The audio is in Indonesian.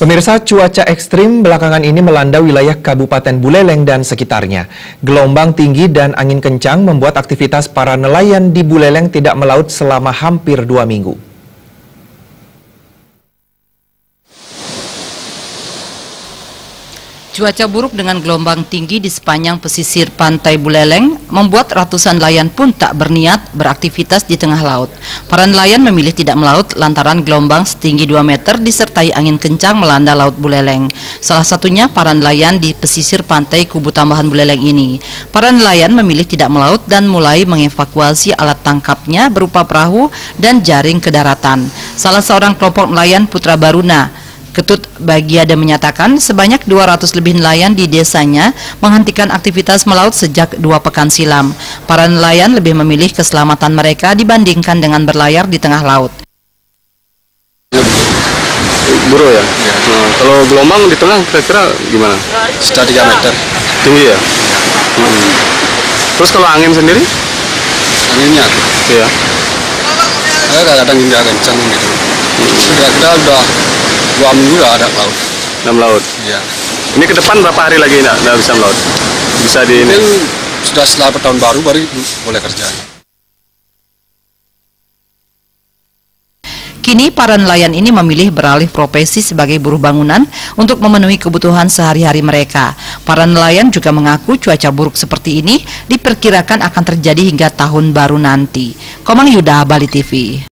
Pemirsa, cuaca ekstrim belakangan ini melanda wilayah Kabupaten Buleleng dan sekitarnya. Gelombang tinggi dan angin kencang membuat aktivitas para nelayan di Buleleng tidak melaut selama hampir 2 minggu. Cuaca buruk dengan gelombang tinggi di sepanjang pesisir pantai Buleleng membuat ratusan nelayan pun tak berniat beraktivitas di tengah laut. Para nelayan memilih tidak melaut lantaran gelombang setinggi 2 meter disertai angin kencang melanda laut Buleleng. Salah satunya para nelayan di pesisir pantai Kubu Tambahan Buleleng ini. Para nelayan memilih tidak melaut dan mulai mengevakuasi alat tangkapnya berupa perahu dan jaring ke daratan. Salah seorang kelompok nelayan Putra Baruna, Ketut Bagiada, menyatakan sebanyak 200 lebih nelayan di desanya menghentikan aktivitas melaut sejak 2 pekan silam. Para nelayan lebih memilih keselamatan mereka dibandingkan dengan berlayar di tengah laut. Buru ya? Nah, kalau gelombang di tengah kira-kira gimana? Sudah 3 meter. Tinggi ya? Terus kalau angin sendiri? Anginnya? Iya. Kadang-kadang hingga kencang gitu. Kira-kira udah 2 minggu nggak ada laut. Nggak melaut? Iya. Ini ke depan berapa hari lagi nggak bisa melaut? Bisa di ini? Mungkin sudah setelah tahun baru boleh kerja. Kini para nelayan ini memilih beralih profesi sebagai buruh bangunan untuk memenuhi kebutuhan sehari-hari mereka. Para nelayan juga mengaku cuaca buruk seperti ini diperkirakan akan terjadi hingga tahun baru nanti. Komang Yuda, Bali TV.